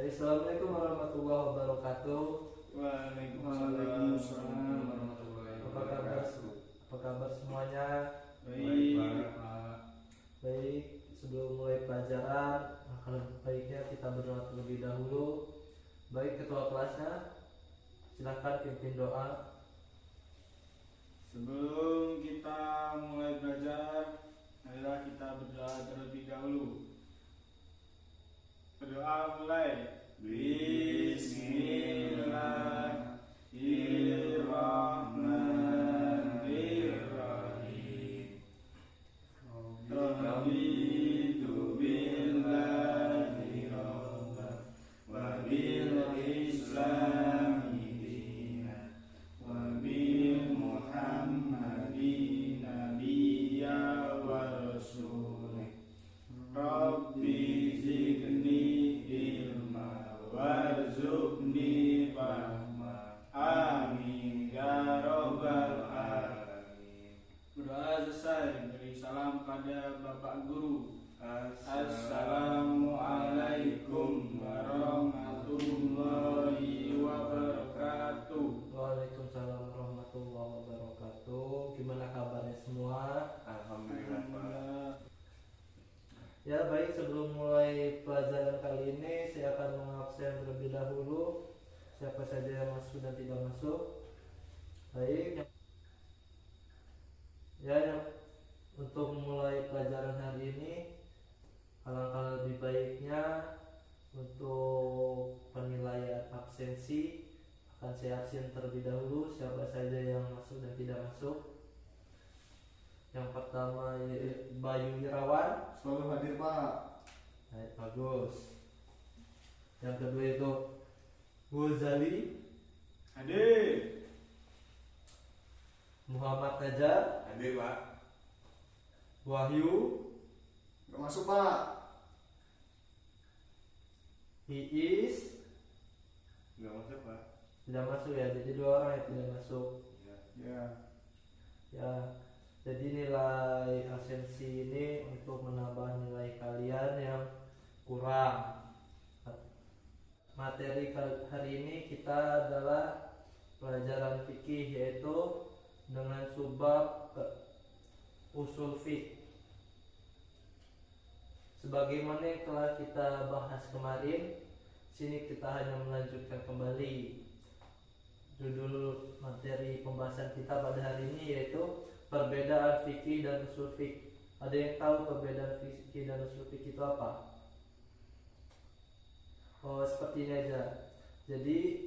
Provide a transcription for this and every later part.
Assalamualaikum warahmatullahi wabarakatuh. Waalaikumsalam warahmatullahi Apa kabar? wabarakatuh. Apa kabar semuanya? Baik. Baik. Sebelum mulai pelajaran, maka baiknya kita berdoa terlebih dahulu. Baik ketua kelasnya, silakan pimpin doa. Sebelum kita mulai belajar, marilah kita berdoa terlebih dahulu. Berdoa mulai. Bismillahirrahmanirrahim. Raditu billahi rabban wa bil islami dinan wa bil muhammadin nabiyya wa rasulih. Rabbi zidni ilma warzuqni fahma. Amin ya rabbal alamin. Berdoa selesai, beri salam pada Bapak Guru. Assalamualaikum warahmatullahi wabarakatuh. Waalaikumsalam warahmatullahi wabarakatuh. Gimana kabarnya semua? Alhamdulillah. Ya baik, sebelum mulai pelajaran kali ini saya akan mengabsen terlebih dahulu siapa saja yang masuk dan tidak masuk. Baik, untuk mulai pelajaran hari ini, alangkah lebih baiknya untuk penilaian absensi akan saya absen terlebih dahulu siapa saja yang masuk dan tidak masuk. Yang pertama Bayu Irawan. Selalu hadir, Pak. Baik, bagus. Yang kedua itu Ghazali. Hadir. Muhammad Najar. Hadir, Pak. Wahyu. Gak masuk, Pak. Iis. Gak masuk, Pak. Tidak masuk ya, jadi 2 orang yang tidak masuk. Ya, jadi nilai absensi ini untuk menambah nilai kalian yang kurang. Materi hari ini kita adalah pelajaran fikih, yaitu dengan subbab usul fiqh. Sebagaimana yang telah kita bahas kemarin, sini kita hanya melanjutkan kembali judul materi pembahasan kita pada hari ini, yaitu perbedaan fikih dan usul fiqh. Ada yang tahu perbedaan fikih dan usul fiqh itu apa? Oh, seperti ini aja. Jadi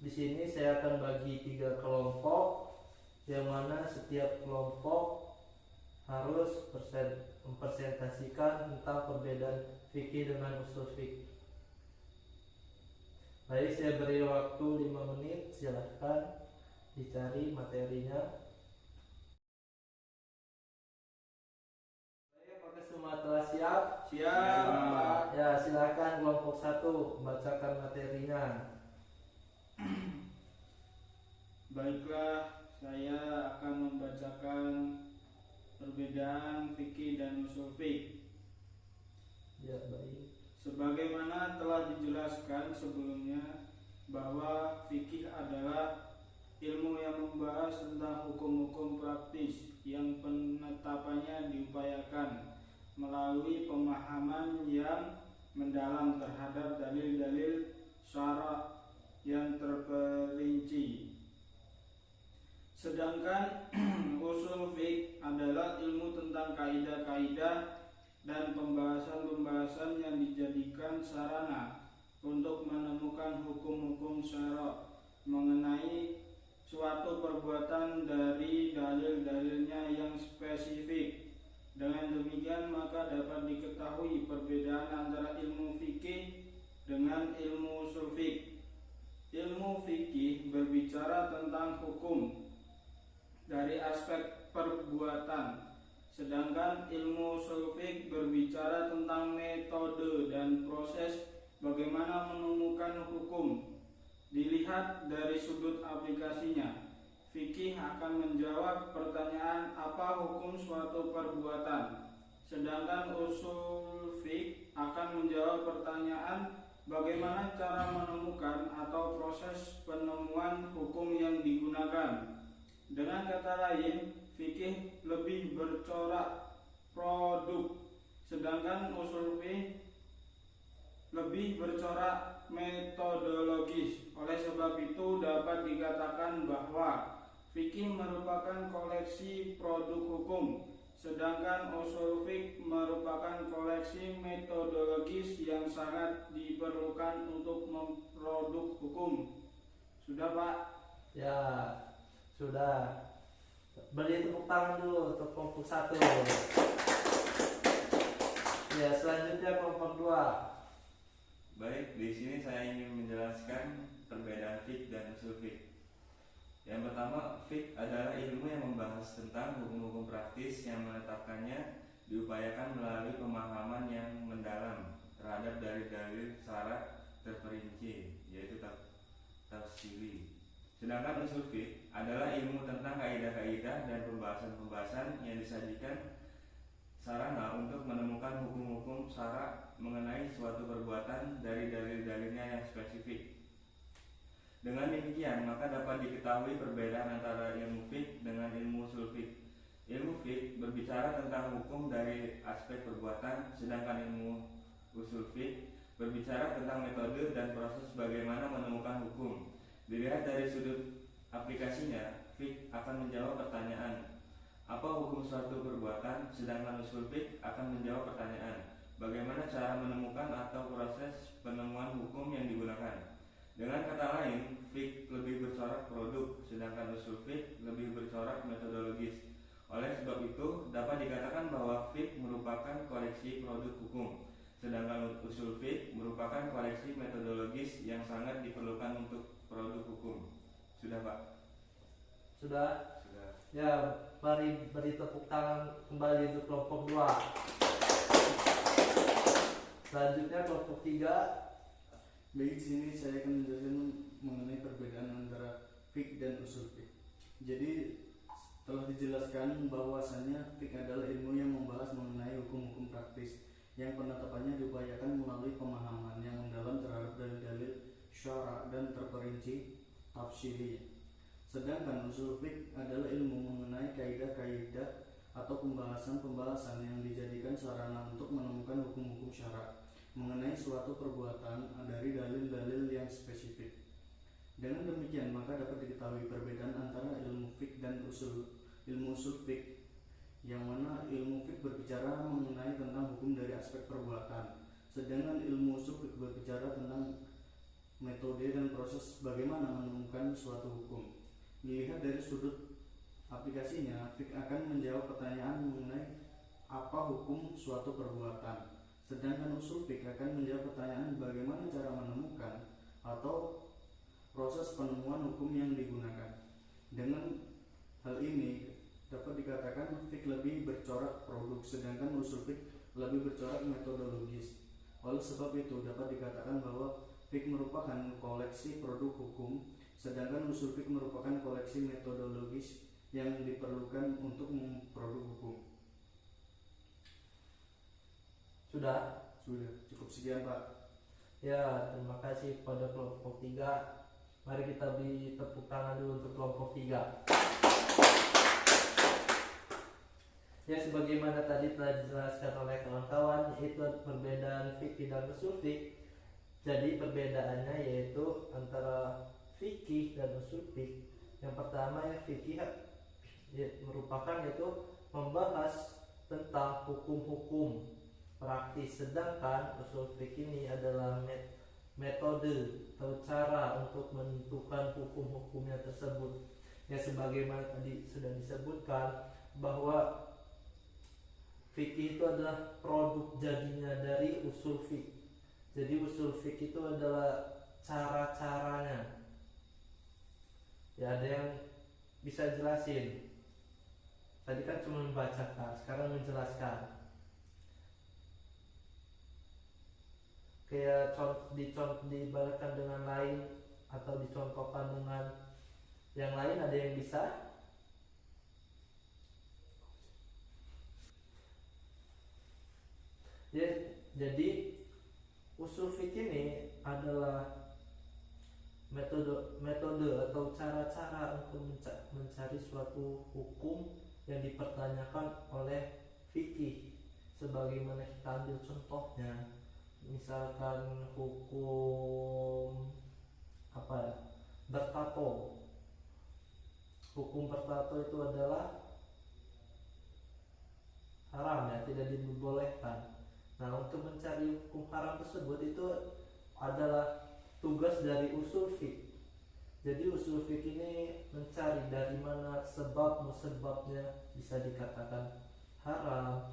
di sini saya akan bagi 3 kelompok, yang mana setiap kelompok harus mempresentasikan tentang perbedaan fikih dengan usul fiqh. Baik, saya beri waktu 5 menit, silahkan dicari materinya. Baik, apakah semua telah siap? Siap. Ya, silahkan kelompok 1 bacakan materinya. Baiklah, saya akan membacakan perbedaan fikih dan usul fiqh. Ya, baik. Sebagaimana telah dijelaskan sebelumnya, bahwa fikih adalah ilmu yang membahas tentang hukum-hukum praktis yang penetapannya diupayakan melalui pemahaman yang mendalam terhadap dalil-dalil syara' yang terperinci. Sedangkan usul fiqh adalah ilmu tentang kaidah-kaidah dan pembahasan-pembahasan yang dijadikan sarana untuk menemukan hukum-hukum syara' mengenai suatu perbuatan dari dalil-dalilnya yang spesifik. Dengan demikian maka dapat diketahui perbedaan antara ilmu fikih dengan ilmu usul fiqh. Ilmu fikih berbicara tentang hukum dari aspek perbuatan, sedangkan ilmu usul fiqh berbicara tentang metode dan proses bagaimana menemukan hukum. Dilihat dari sudut aplikasinya, fikih akan menjawab pertanyaan apa hukum suatu perbuatan, Sedangkan usul fiqh akan menjawab pertanyaan bagaimana cara menemukan atau proses penemuan hukum yang digunakan. Dengan kata lain, fikih lebih bercorak produk, sedangkan usul fiqh lebih bercorak metodologis. Oleh sebab itu dapat dikatakan bahwa fikih merupakan koleksi produk hukum, sedangkan usul fiqh merupakan koleksi metodologis yang sangat diperlukan untuk memproduk hukum. Sudah, Pak? Ya, sudah. Beri tepuk tangan dulu untuk kelompok 1. Ya, selanjutnya kelompok 2. Baik, di sini saya ingin menjelaskan perbedaan fiqh dan usul fiqh. Yang pertama, fiqh adalah ilmu yang membahas tentang hukum-hukum praktis yang menetapkannya diupayakan melalui pemahaman yang mendalam terhadap dalil-dalil syarat terperinci, yaitu tafsili. Sedangkan usul fiqh adalah ilmu tentang kaidah-kaidah dan pembahasan-pembahasan yang disajikan sarana untuk menemukan hukum-hukum syara mengenai suatu perbuatan dari dalil-dalilnya yang spesifik. Dengan demikian, maka dapat diketahui perbedaan antara ilmu fiqh dengan ilmu usul fiqh. Ilmu fiqh berbicara tentang hukum dari aspek perbuatan, sedangkan ilmu usul fiqh berbicara tentang metode dan proses bagaimana menemukan hukum. Dilihat dari sudut aplikasinya, fiqh akan menjawab pertanyaan apa hukum suatu perbuatan, sedangkan usul fiqh akan menjawab pertanyaan bagaimana cara menemukan atau proses penemuan hukum yang digunakan. Dengan kata lain, fiqh lebih bercorak produk, sedangkan usul fiqh lebih bercorak metodologis. Oleh sebab itu, dapat dikatakan bahwa fiqh merupakan koleksi produk hukum, sedangkan usul fiqh merupakan koleksi metodologis yang sangat diperlukan untuk produk hukum. Sudah, Pak? Sudah? Sudah. Ya, beri tepuk tangan kembali untuk kelompok 2. Selanjutnya kelompok 3. Baik, di sini saya akan menjelaskan mengenai perbedaan antara fiqh dan usul fiqh. Jadi telah dijelaskan bahwasannya fiqh adalah ilmu yang membahas mengenai hukum-hukum praktis yang penetapannya diupayakan melalui pemahaman yang mendalam terhadap dalil-dalil syara dan terperinci tafsili. Sedangkan usul fiqh adalah ilmu mengenai kaidah-kaidah atau pembahasan-pembahasan yang dijadikan sarana untuk menemukan hukum-hukum syara mengenai suatu perbuatan dari dalil-dalil yang spesifik. Dengan demikian, maka dapat diketahui perbedaan antara ilmu fiqh dan ilmu usul fiqh, yang mana ilmu fiqh berbicara mengenai tentang hukum dari aspek perbuatan, sedangkan ilmu usul fiqh berbicara tentang metode dan proses bagaimana menemukan suatu hukum. Dilihat dari sudut aplikasinya, fiqh akan menjawab pertanyaan mengenai apa hukum suatu perbuatan, sedangkan usul fiqh akan menjawab pertanyaan bagaimana cara menemukan atau proses penemuan hukum yang digunakan. Dengan hal ini dapat dikatakan fiqh lebih bercorak produk, sedangkan usul fiqh lebih bercorak metodologis. Oleh sebab itu dapat dikatakan bahwa fiqh merupakan koleksi produk hukum, sedangkan usul fiqh merupakan koleksi metodologis yang diperlukan untuk memproduk hukum. Sudah? Sudah, cukup sekian, Pak. Ya, terima kasih pada kelompok 3. Mari kita beri tepuk tangan dulu untuk kelompok 3. Ya, sebagaimana tadi telah dijelaskan oleh kawan-kawan, yaitu perbedaan fikih dan usul fiqh. Jadi perbedaannya yaitu antara fikih dan usul fiqh. Yang pertama, yang fikih merupakan yaitu membahas tentang hukum-hukum praktis, sedangkan usul fiqh ini adalah metode atau cara untuk menentukan hukum-hukumnya tersebut. Ya, sebagaimana tadi sudah disebutkan bahwa fikih itu adalah produk jadinya dari usul fiqh. Jadi usul fiqh itu adalah cara-caranya. Ya, ada yang bisa jelasin? Tadi kan cuma membacakan, sekarang menjelaskan. Kayak diibaratkan dengan lain atau dicontohkan dengan yang lain, ada yang bisa? Ya, jadi usul fikih ini adalah metode atau cara-cara untuk mencari suatu hukum yang dipertanyakan oleh fikih. Sebagaimana kita ambil contohnya, misalkan hukum bertato. Hukum bertato itu adalah haram, ya, tidak diperbolehkan. Nah, untuk mencari hukum haram tersebut itu adalah tugas dari usul fiqh. Jadi usul fiqh ini mencari dari mana sebabnya bisa dikatakan haram.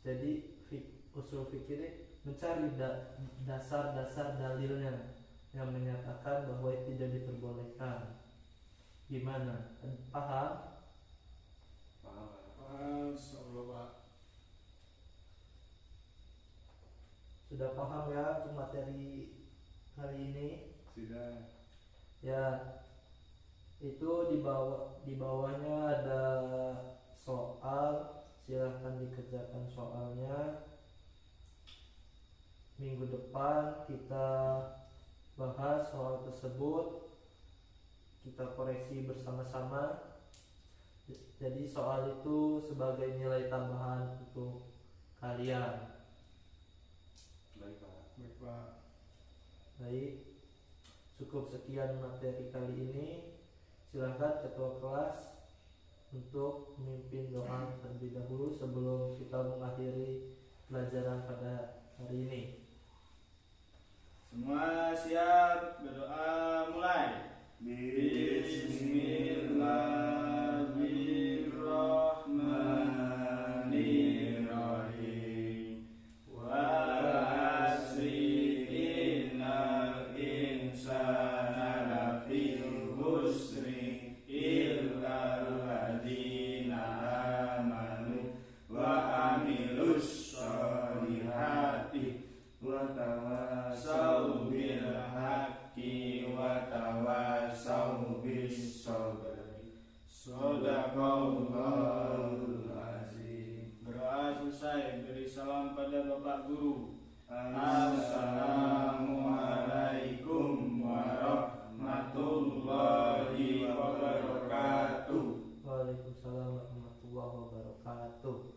Jadi usul fiqh ini mencari dasar-dasar dalilnya yang menyatakan bahwa itu tidak diperbolehkan. Gimana? Paham? Insyaallah Pak. Sudah paham ya untuk materi hari ini? Sudah. Ya, itu di bawahnya ada soal, silahkan dikerjakan soalnya. Minggu depan kita bahas soal tersebut, kita koreksi bersama-sama. Jadi soal itu sebagai nilai tambahan untuk kalian. Baik Pak. Baik, cukup sekian materi kali ini. Silahkan ketua kelas untuk memimpin doa terlebih dahulu sebelum kita mengakhiri pelajaran pada hari ini. Semua siap, berdoa mulai. Bismillahirrahmanirrahim. Wal asri innal insana lafi khusri illa alladzina amanu wa amilus sholihati wa tawassaw bil haqqi wa tawassaw bis sabri. Shadaqallahul azim. Berdoa selesai, beri salam pada Bapak Guru. Assalamualaikum warahmatullahi wabarakatuh. Waalaikumsalam warahmatullahi wabarakatuh.